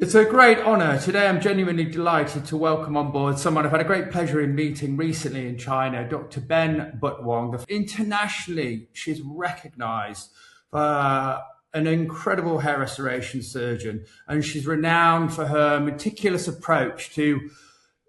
It's a great honour. Today I'm genuinely delighted to welcome on board someone I've had a great pleasure in meeting recently in China, Dr. Ben Butwong. Internationally, she's recognised for an incredible hair restoration surgeon, and she's renowned for her meticulous approach to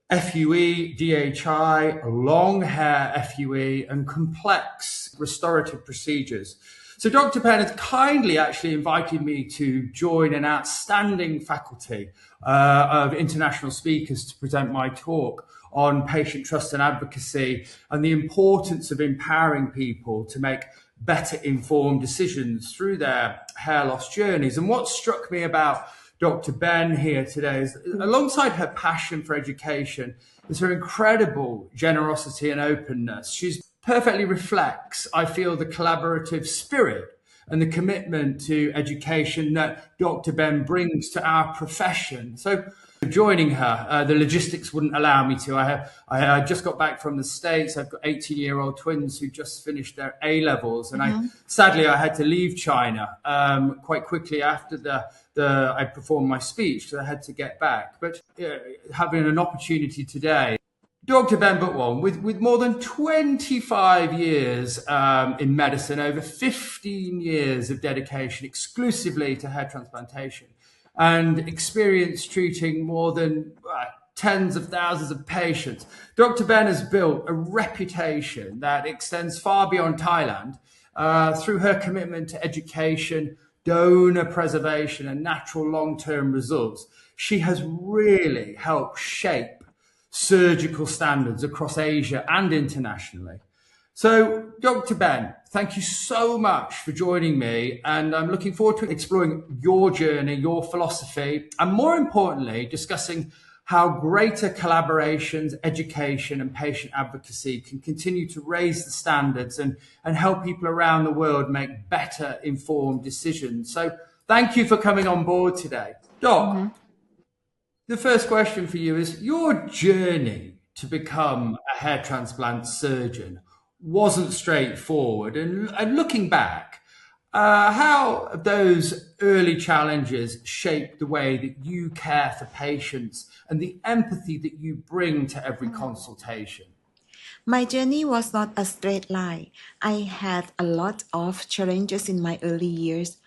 FUE, DHI, long hair FUE, and complex restorative procedures. So Dr. Penn has kindly actually invited me to join an outstanding faculty of international speakers to present my talk on patient trust and advocacy and the importance of empowering people to make better informed decisions through their hair loss journeys. And what struck me about Dr. Ben here today is, alongside her passion for education, is her incredible generosity and openness. She's perfectly reflects, I feel, the collaborative spirit and the commitment to education that Dr. Ben brings to our profession. So joining her, the logistics wouldn't allow me to. I just got back from the States. I've got 18-year-old twins who just finished their A-levels. And sadly, I had to leave China quite quickly after I performed my speech, because I had to get back. But having an opportunity today, Dr. Ben Butwong, with more than 25 years in medicine, over 15 years of dedication exclusively to hair transplantation, and experience treating more than tens of thousands of patients, Dr. Ben has built a reputation that extends far beyond Thailand through her commitment to education, donor preservation, and natural long-term results. She has really helped shape surgical standards across Asia and internationally. So, Dr. Ben, thank you so much for joining me, and I'm looking forward to exploring your journey, your philosophy, and more importantly, discussing how greater collaborations, education, and patient advocacy can continue to raise the standards and help people around the world make better informed decisions. So, thank you for coming on board today. Doc, the first question for you is, your journey to become a hair transplant surgeon wasn't straightforward. And looking back, how have those early challenges shaped the way that you care for patients and the empathy that you bring to every consultation? My journey was not a straight line. I had a lot of challenges in my early years,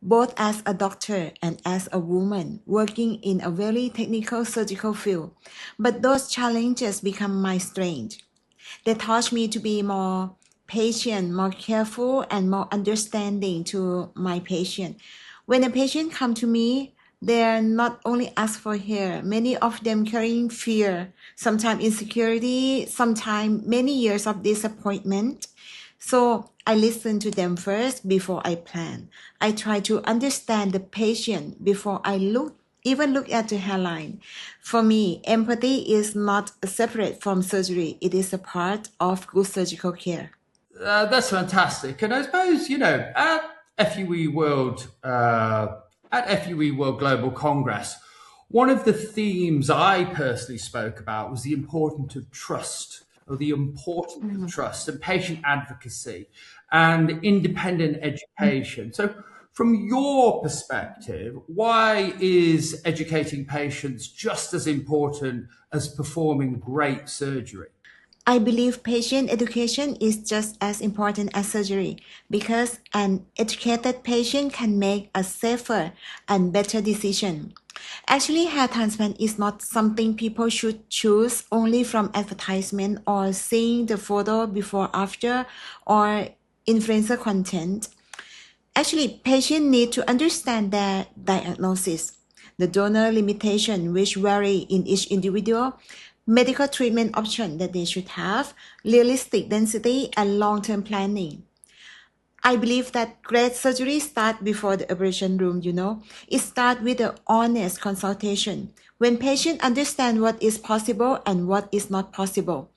both as a doctor and as a woman working in a very technical surgical field. But those challenges become my strength. They taught me to be more patient, more careful, and more understanding to my patient. When a patient come to me, they're not only ask for hair, many of them carrying fear, sometimes insecurity, sometimes many years of disappointment. So I listen to them first before I plan. I try to understand the patient before I even look at the hairline. For me, empathy is not separate from surgery. It is a part of good surgical care. That's fantastic. And I suppose, at FUE World, at FUE World Global Congress, one of the themes I personally spoke about was the importance of trust, or the importance of trust and patient advocacy and independent education. So, from your perspective, why is educating patients just as important as performing great surgery? I believe patient education is just as important as surgery because an educated patient can make a safer and better decision. Actually, hair transplant is not something people should choose only from advertisement or seeing the photo before after or influencer content. Actually, patients need to understand their diagnosis, the donor limitation which vary in each individual, medical treatment option that they should have, realistic density, and long-term planning. I believe that great surgery starts before the operation room, It starts with an honest consultation. When patients understand what is possible and what is not possible,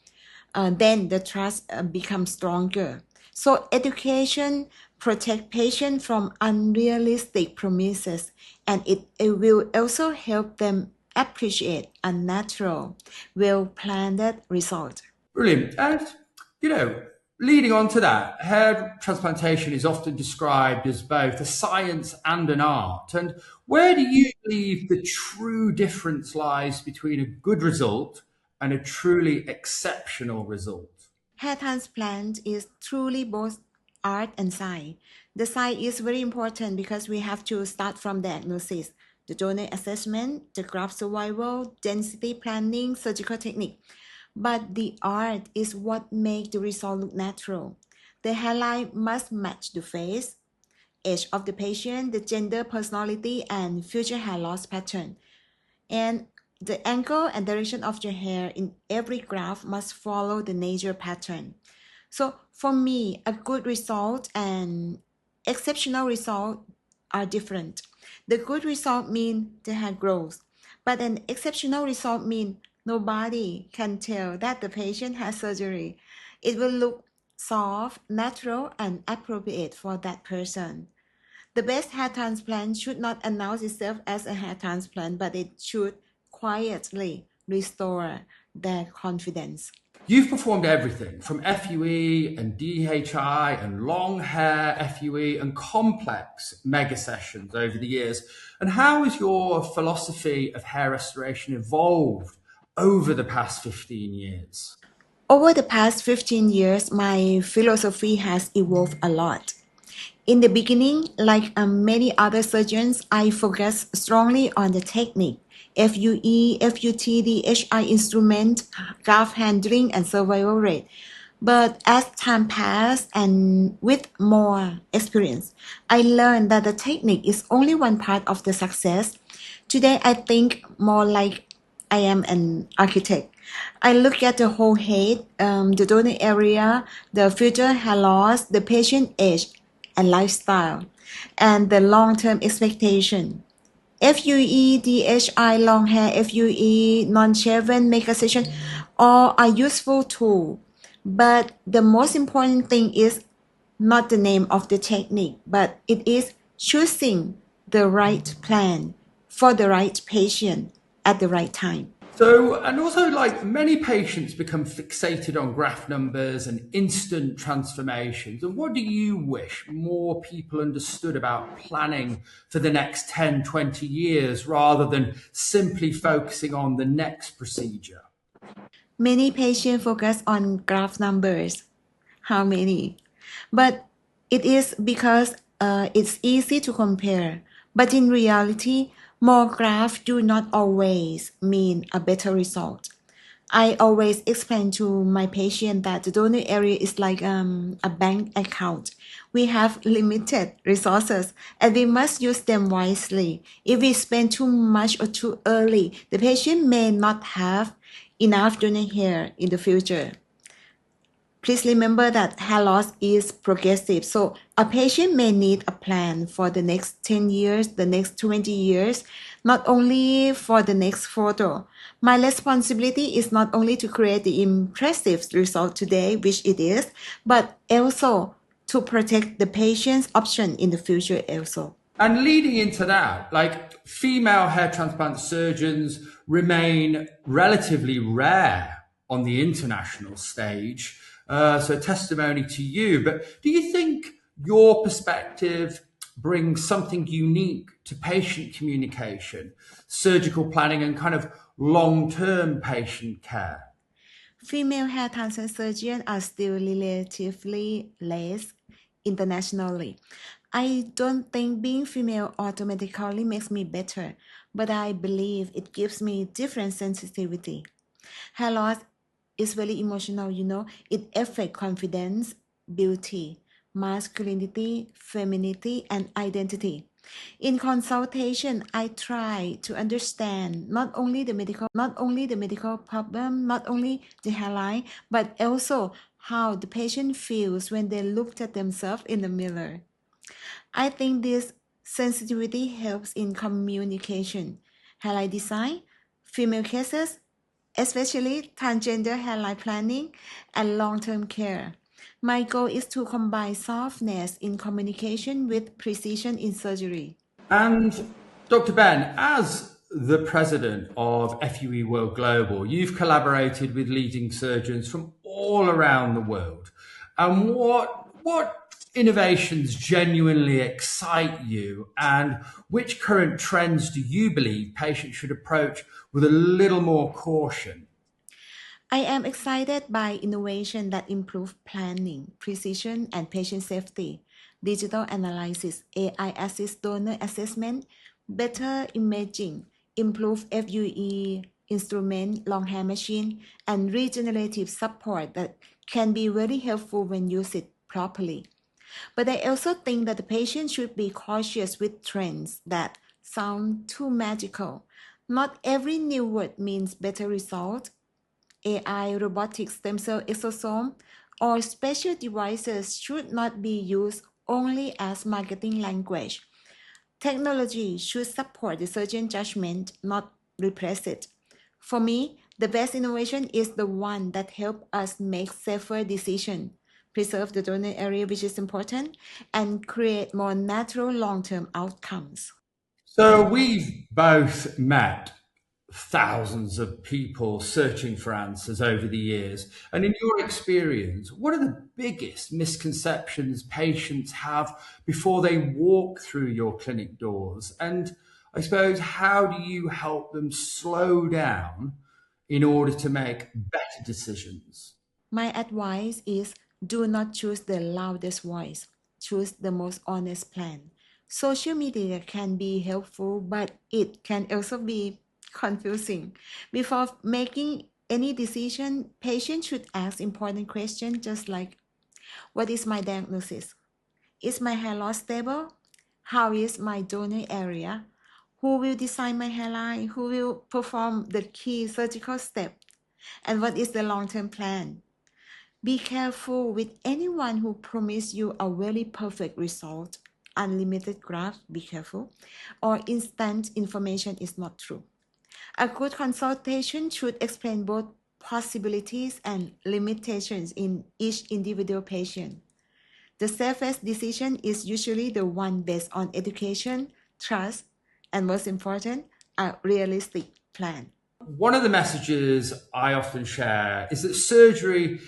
then the trust becomes stronger. So education protect patients from unrealistic promises, and it will also help them appreciate a natural, well-planned result. Brilliant. And, you know, leading on to that, hair transplantation is often described as both a science and an art. And where do you believe the true difference lies between a good result and a truly exceptional result? Hair transplant is truly both art and science. The science is very important because we have to start from diagnosis, the donor assessment, the graft survival, density planning, surgical technique. But the art is what makes the result look natural. The hairline must match the face, age of the patient, the gender, personality, and future hair loss pattern. And the angle and direction of your hair in every graft must follow the nature pattern. So for me, a good result and exceptional result are different. The good result means the hair grows, but an exceptional result means nobody can tell that the patient has surgery. It will look soft, natural, and appropriate for that person. The best hair transplant should not announce itself as a hair transplant, but it should quietly restore their confidence. You've performed everything from FUE and DHI and long hair FUE and complex mega sessions over the years. And how has your philosophy of hair restoration evolved over the past 15 years? Over the past 15 years, my philosophy has evolved a lot. In the beginning, like many other surgeons, I focused strongly on the technique, FUE, FUT, HI instrument, graft handling, and survival rate. But as time passed and with more experience, I learned that the technique is only one part of the success. Today, I think more like I am an architect. I look at the whole head, the donor area, the future hair loss, the patient age and lifestyle, and the long-term expectation. FUE, DHI, long hair, FUE, non-shaven, makeup session, all are useful too. But the most important thing is not the name of the technique, but it is choosing the right plan for the right patient at the right time. So, and also, like many patients become fixated on graph numbers and instant transformations. And what do you wish more people understood about planning for the next 10, 20 years rather than simply focusing on the next procedure? Many patients focus on graph numbers. How many? But it is because it's easy to compare. But in reality, more graphs do not always mean a better result. I always explain to my patient that the donor area is like a bank account. We have limited resources and we must use them wisely. If we spend too much or too early, the patient may not have enough donor hair in the future. Please remember that hair loss is progressive. So a patient may need a plan for the next 10 years, the next 20 years, not only for the next photo. My responsibility is not only to create the impressive result today, which it is, but also to protect the patient's option in the future also. And leading into that, like female hair transplant surgeons remain relatively rare on the international stage. So testimony to you. But do you think your perspective brings something unique to patient communication, surgical planning, and kind of long-term patient care? Female hair transplant surgeons are still relatively less internationally. I don't think being female automatically makes me better, but I believe it gives me different sensitivity. Hair loss is very emotional, It affects confidence, beauty, masculinity, femininity, and identity. In consultation, I try to understand not only the medical problem, not only the hairline, but also how the patient feels when they looked at themselves in the mirror. I think this sensitivity helps in communication, hairline design, female cases, especially transgender hairline planning and long-term care. My goal is to combine softness in communication with precision in surgery. And Dr. Ben, as the president of FUE World Global, you've collaborated with leading surgeons from all around the world. And what innovations genuinely excite you, and which current trends do you believe patients should approach with a little more caution? I am excited by innovation that improve planning, precision, and patient safety, digital analysis, AI assist donor assessment, better imaging, improve FUE instrument, long hair machine, and regenerative support that can be very helpful when used properly. But I also think that the patient should be cautious with trends that sound too magical. Not every new word means better result. AI, robotic stem cell exosome, or special devices should not be used only as marketing language. Technology should support the surgeon judgment, not replace it. For me, the best innovation is the one that helps us make safer decisions, preserve the donor area, which is important, and create more natural long-term outcomes. So we've both met thousands of people searching for answers over the years. And in your experience, what are the biggest misconceptions patients have before they walk through your clinic doors? And I suppose, how do you help them slow down in order to make better decisions? My advice is do not choose the loudest voice, choose the most honest plan. Social media can be helpful, but it can also be confusing. Before making any decision, patients should ask important questions just like, what is my diagnosis? Is my hair loss stable? How is my donor area? Who will design my hairline? Who will perform the key surgical step? And what is the long-term plan? Be careful with anyone who promise you a very perfect result, unlimited graft, be careful, or instant information is not true. A good consultation should explain both possibilities and limitations in each individual patient. The safest decision is usually the one based on education, trust, and most important, a realistic plan. One of the messages I often share is that surgery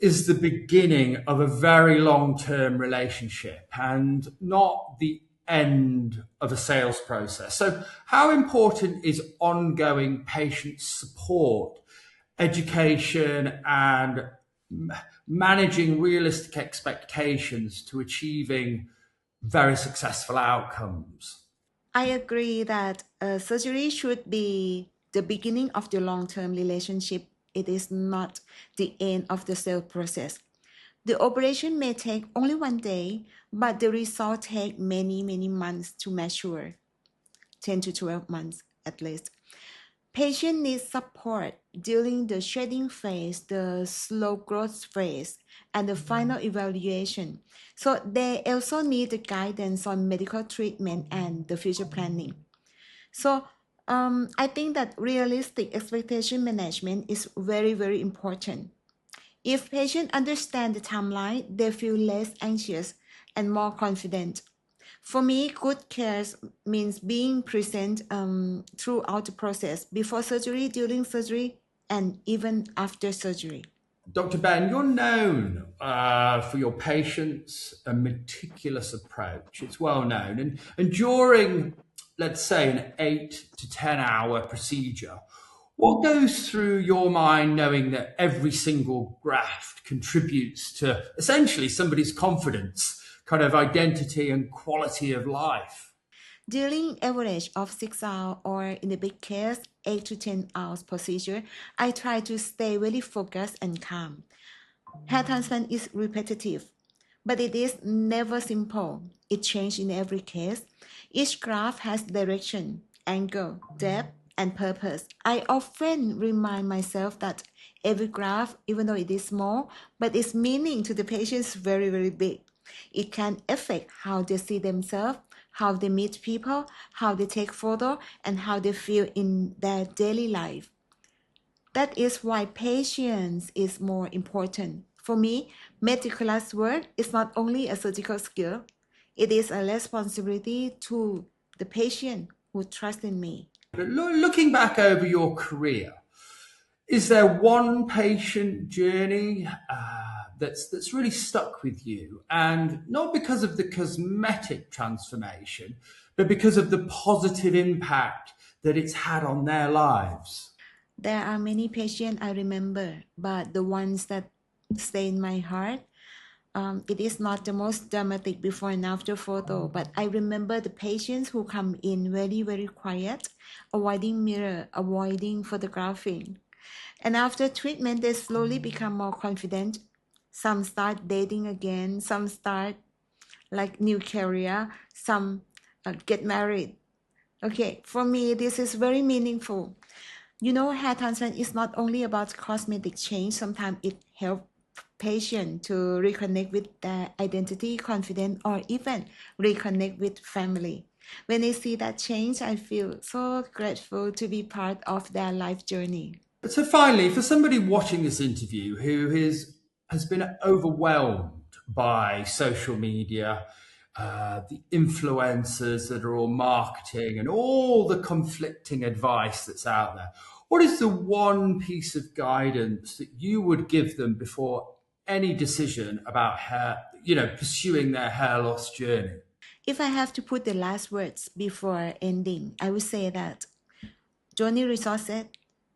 is the beginning of a very long-term relationship and not the end of a sales process. So how important is ongoing patient support, education, and managing realistic expectations to achieving very successful outcomes? I agree that surgery should be the beginning of the long-term relationship. It is not the end of the sales process. The operation may take only one day, but the result take many, many months to mature, 10 to 12 months at least. Patient needs support during the shedding phase, the slow growth phase, and the final evaluation. So they also need the guidance on medical treatment and the future planning. So I think that realistic expectation management is very, very important. If patients understand the timeline, they feel less anxious and more confident. For me, good care means being present throughout the process, before surgery, during surgery, and even after surgery. Dr. Ben, you're known for your patience and meticulous approach. It's well known. And during, let's say, an 8 to 10 hour procedure, what goes through your mind knowing that every single graft contributes to essentially somebody's confidence, kind of identity and quality of life? During average of 6 hours or in the big case, 8 to 10 hours procedure, I try to stay really focused and calm. Hair transplant is repetitive, but it is never simple. It changes in every case. Each graft has direction, angle, depth, and purpose. I often remind myself that every graft, even though it is small, but its meaning to the patient is very, very big. It can affect how they see themselves, how they meet people, how they take photo, and how they feel in their daily life. That is why patience is more important. For me, meticulous work is not only a surgical skill, it is a responsibility to the patient who trusts in me. But looking back over your career, is there one patient journey, that's really stuck with you, and not because of the cosmetic transformation, but because of the positive impact that it's had on their lives? There are many patients I remember, but the ones that stay in my heart, it is not the most dramatic before and after photo, but I remember the patients who come in very, very quiet, avoiding mirror, avoiding photographing. And after treatment, they slowly become more confident. Some start dating again, some start like new career, some get married. Okay, for me, this is very meaningful. You know, hair transplant is not only about cosmetic change. Sometimes it helps patients to reconnect with their identity, confidence, or even reconnect with family. When I see that change, I feel so grateful to be part of their life journey. So finally, for somebody watching this interview who has been overwhelmed by social media, the influencers that are all marketing and all the conflicting advice that's out there, what is the one piece of guidance that you would give them before any decision about pursuing their hair loss journey? If I have to put the last words before ending, I would say that journey resources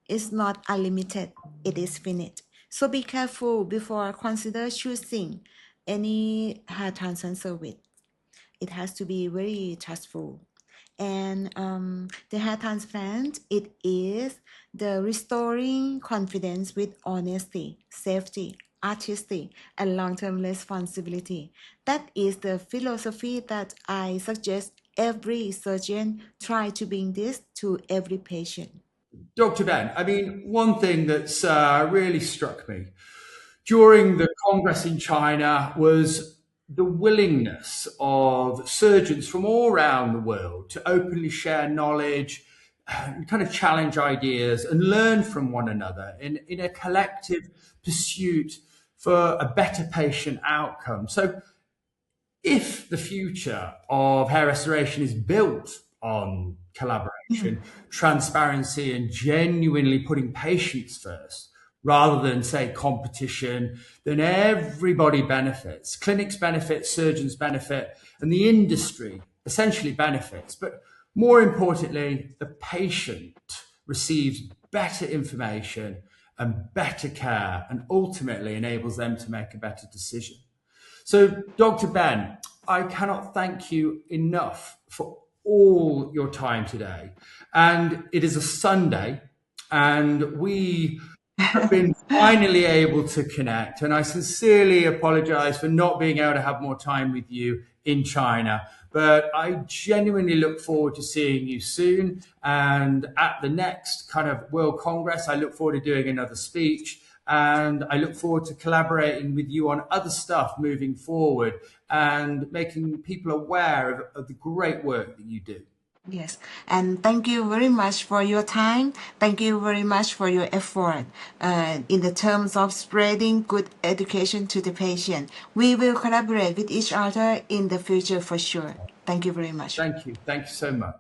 is not unlimited, it is finite. So be careful before consider choosing any hair transplant service. It has to be very trustful. And the hair transplant, it is the restoring confidence with honesty, safety, artistry, and long-term responsibility. That is the philosophy that I suggest every surgeon try to bring this to every patient. Dr. Ben, I mean, one thing that's really struck me during the Congress in China was the willingness of surgeons from all around the world to openly share knowledge and kind of challenge ideas and learn from one another in a collective pursuit for a better patient outcome. So if the future of hair restoration is built on collaboration, transparency, and genuinely putting patients first, rather than, say, competition, then everybody benefits. Clinics benefit, surgeons benefit, and the industry essentially benefits. But more importantly, the patient receives better information and better care, and ultimately enables them to make a better decision. So, Dr. Ben, I cannot thank you enough for all your time today. And it is a Sunday, and we have been finally able to connect. And I sincerely apologize for not being able to have more time with you in China. But I genuinely look forward to seeing you soon. And at the next kind of World Congress, I look forward to doing another speech. And I look forward to collaborating with you on other stuff moving forward and making people aware of the great work that you do. Yes, and thank you very much for your time. Thank you very much for your effort in the terms of spreading good education to the patient. We will collaborate with each other in the future for sure. Thank you very much. Thank you. Thank you so much.